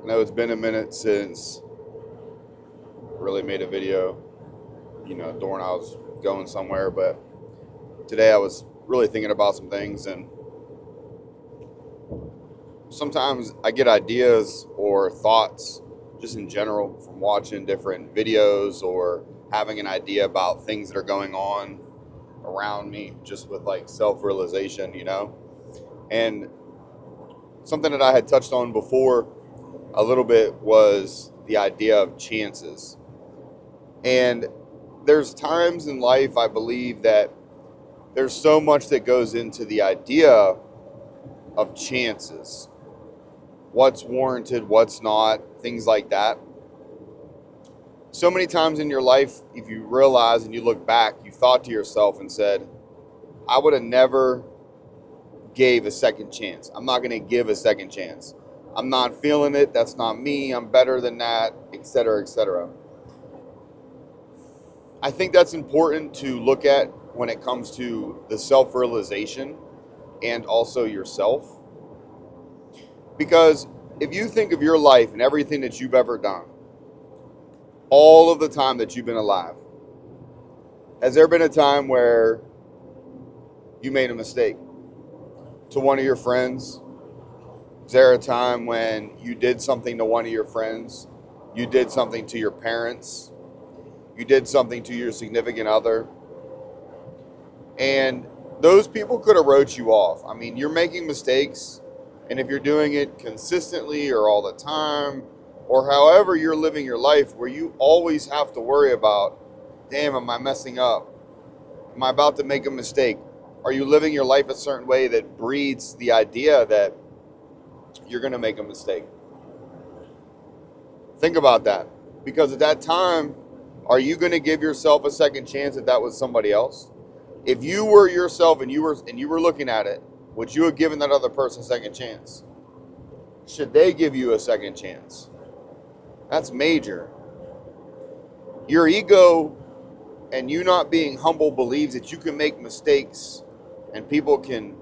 I know it's been a minute since I really made a video, during I was going somewhere, but today I was really thinking about some things, and sometimes I get ideas or thoughts just in general from watching different videos or having an idea about things that are going on around me, just with like self realization. And something that I had touched on before a little bit was the idea of chances. And there's times in life, I believe, that there's so much that goes into the idea of chances, what's warranted, what's not, things like that. So many times in your life, if you realize and you look back, you thought to yourself and said, I would have never gave a second chance. I'm not going to give a second chance. I'm not feeling it. That's not me. I'm better than that, etc., etc. I think that's important to look at when it comes to the self realization and also yourself. Because if you think of your life and everything that you've ever done, all of the time that you've been alive, has there been a time where you made a mistake to one of your friends? Is there a time when you did something to one of your friends? You did something to your parents? You did something to your significant other? And those people could have wrote you off. I mean, you're making mistakes, and if you're doing it consistently or all the time, or however you're living your life where you always have to worry about, damn, am I messing up? Am I about to make a mistake? Are you living your life a certain way that breeds the idea that you're going to make a mistake? Think about that. Because at that time, are you going to give yourself a second chance if that was somebody else? If you were yourself and you were looking at it, would you have given that other person a second chance? Should they give you a second chance? That's major. Your ego and you not being humble believes that you can make mistakes and people can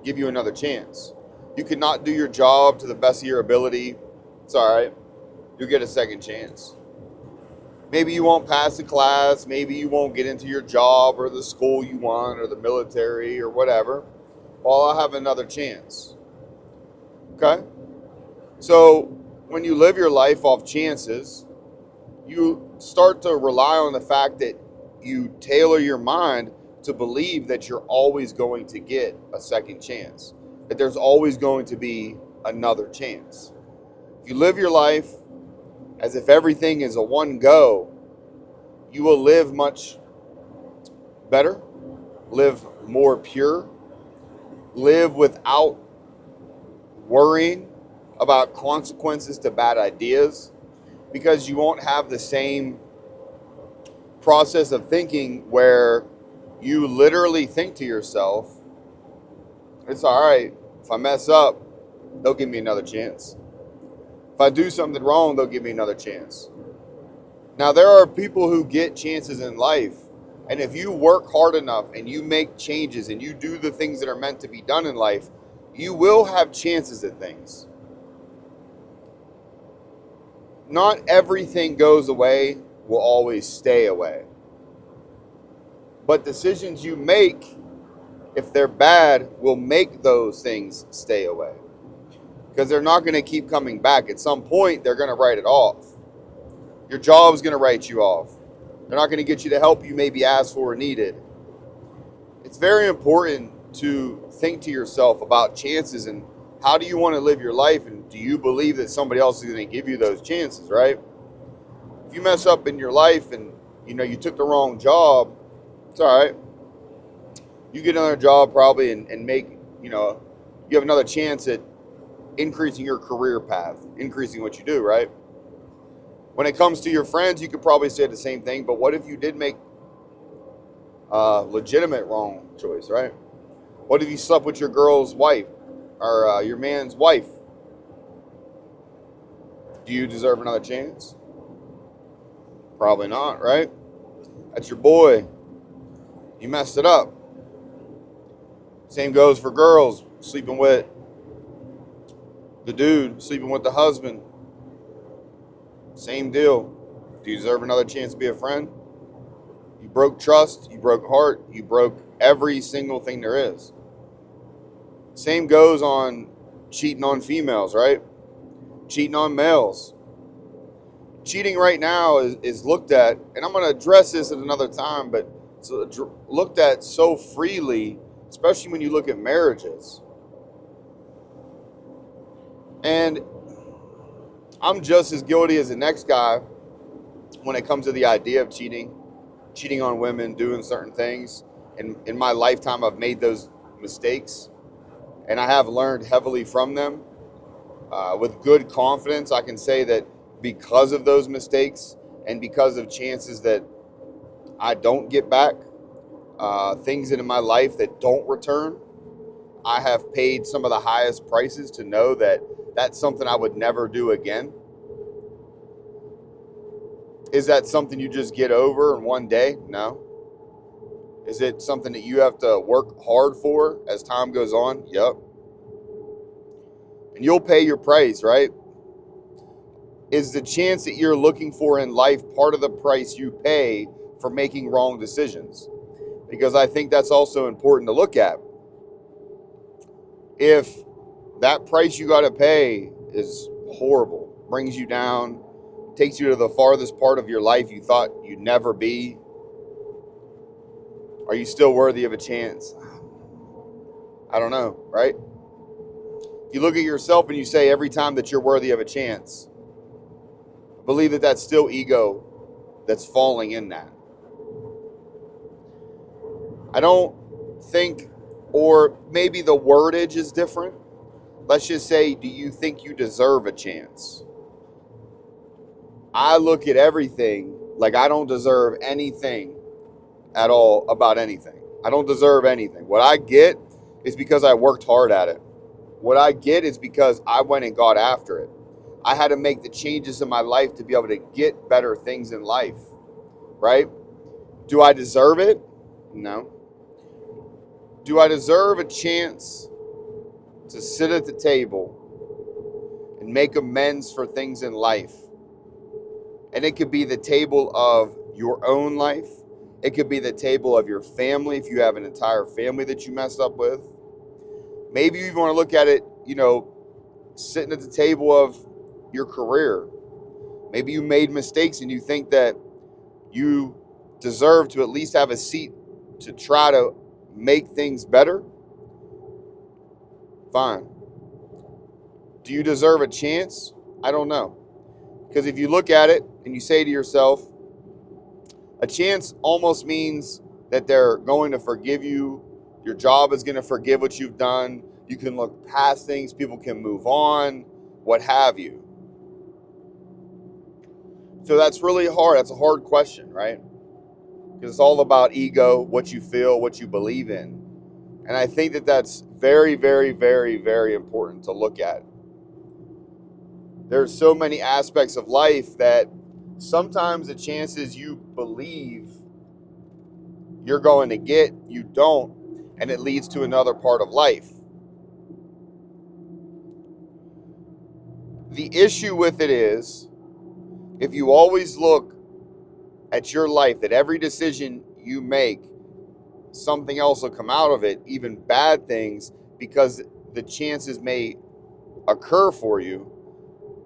give you another chance. You cannot do your job to the best of your ability. It's all right. You'll get a second chance. Maybe you won't pass the class. Maybe you won't get into your job or the school you want or the military or whatever. Well, I'll have another chance. Okay? So when you live your life off chances, you start to rely on the fact that you tailor your mind to believe that you're always going to get a second chance, that there's always going to be another chance. If you live your life as if everything is a one go, you will live much better, live more pure, live without worrying about consequences to bad ideas, because you won't have the same process of thinking where you literally think to yourself, it's all right. If I mess up, they'll give me another chance. If I do something wrong, they'll give me another chance. Now, there are people who get chances in life, and if you work hard enough and you make changes and you do the things that are meant to be done in life, you will have chances at things. Not everything goes away will always stay away. But decisions you make, if they're bad, will make those things stay away. Because they're not going to keep coming back. At some point, they're going to write it off. Your job's going to write you off. They're not going to get you the help you maybe asked for or needed. It's very important to think to yourself about chances and how do you want to live your life, and do you believe that somebody else is going to give you those chances, right? If you mess up in your life and you took the wrong job, it's all right. You get another job probably and make, you have another chance at increasing your career path, increasing what you do, right? When it comes to your friends, you could probably say the same thing, but what if you did make a legitimate wrong choice, right? What if you slept with your girl's wife or your man's wife? Do you deserve another chance? Probably not, right? That's your boy. You messed it up. Same goes for girls sleeping with the dude, sleeping with the husband. Same deal. Do you deserve another chance to be a friend? You broke trust, you broke heart, you broke every single thing there is. Same goes on cheating on females, right? Cheating on males. Cheating right now is looked at, and I'm going to address this at another time, but it's looked at so freely, especially when you look at marriages. And I'm just as guilty as the next guy when it comes to the idea of cheating on women, doing certain things. And in my lifetime, I've made those mistakes, and I have learned heavily from them. With good confidence, I can say that because of those mistakes and because of chances that I don't get back, things in my life that don't return, I have paid some of the highest prices to know that that's something I would never do again. Is that something you just get over in one day? No. Is it something that you have to work hard for as time goes on? Yep. And you'll pay your price, right? Is the chance that you're looking for in life part of the price you pay for making wrong decisions? Because I think that's also important to look at. If that price you got to pay is horrible, brings you down, takes you to the farthest part of your life you thought you'd never be, are you still worthy of a chance? I don't know, right? If you look at yourself and you say every time that you're worthy of a chance, I believe that that's still ego that's falling in that. I don't think, or maybe the wordage is different. Let's just say, do you think you deserve a chance? I look at everything like I don't deserve anything at all about anything. I don't deserve anything. What I get is because I worked hard at it. What I get is because I went and got after it. I had to make the changes in my life to be able to get better things in life, right? Do I deserve it? No. Do I deserve a chance to sit at the table and make amends for things in life? And it could be the table of your own life. It could be the table of your family if you have an entire family that you messed up with. Maybe you even want to look at it, sitting at the table of your career. Maybe you made mistakes and you think that you deserve to at least have a seat to try to make things better. Fine. Do you deserve a chance? I don't know. Because if you look at it and you say to yourself, a chance almost means that they're going to forgive you. Your job is going to forgive what you've done. You can look past things. People can move on, what have you. So that's really hard. That's a hard question, right? Because it's all about ego, what you feel, what you believe in. And I think that that's very, very, very, very important to look at. There's so many aspects of life that sometimes the chances you believe you're going to get, you don't, and it leads to another part of life. The issue with it is, if you always look at your life, that every decision you make, something else will come out of it, even bad things, because the chances may occur for you,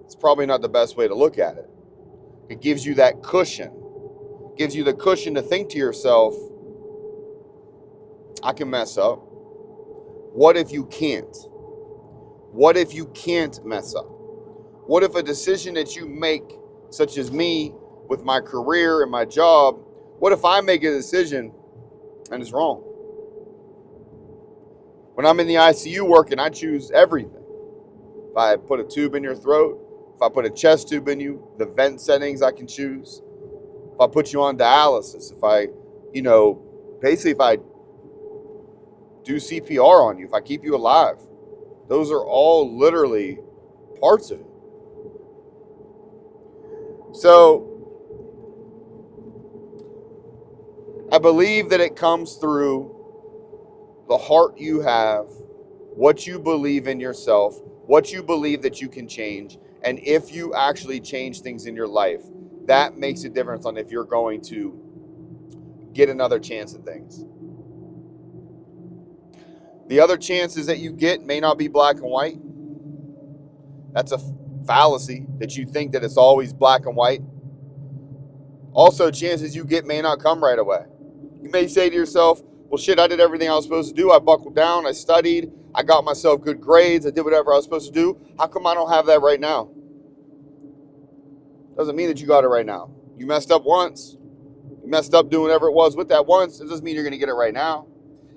it's probably not the best way to look at it. It gives you that cushion. It gives you the cushion to think to yourself, I can mess up. What if you can't? What if you can't mess up? What if a decision that you make, such as me with my career and my job, what if I make a decision and it's wrong? When I'm in the ICU working, I choose everything. If I put a tube in your throat, if I put a chest tube in you, the vent settings I can choose. If I put you on dialysis, if I, basically if I do CPR on you, if I keep you alive, those are all literally parts of it. So I believe that it comes through the heart you have, what you believe in yourself, what you believe that you can change, And if you actually change things in your life, that makes a difference on if you're going to get another chance at things. The other chances that you get may not be black and white. That's a fallacy that you think that it's always black and white. Also, chances you get may not come right away. You may say to yourself, well, shit, I did everything I was supposed to do. I buckled down, I studied, I got myself good grades, I did whatever I was supposed to do. How come I don't have that right now? Doesn't mean that you got it right now. You messed up once. You messed up doing whatever it was with that once. It doesn't mean you're going to get it right now.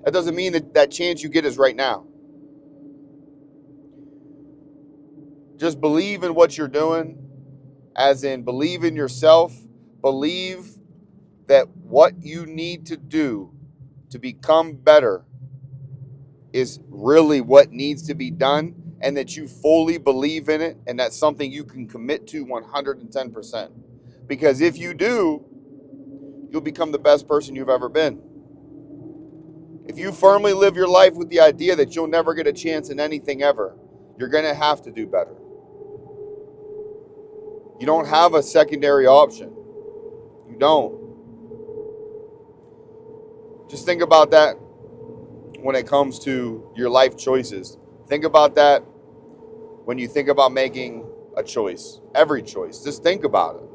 That doesn't mean that that chance you get is right now. Just believe in what you're doing, as in believe in yourself. Believe that what you need to do to become better is really what needs to be done, and that you fully believe in it, and that's something you can commit to 110%. Because if you do, you'll become the best person you've ever been. If you firmly live your life with the idea that you'll never get a chance in anything ever, you're going to have to do better. You don't have a secondary option. You don't. Just think about that when it comes to your life choices. Think about that when you think about making a choice. Every choice. Just think about it.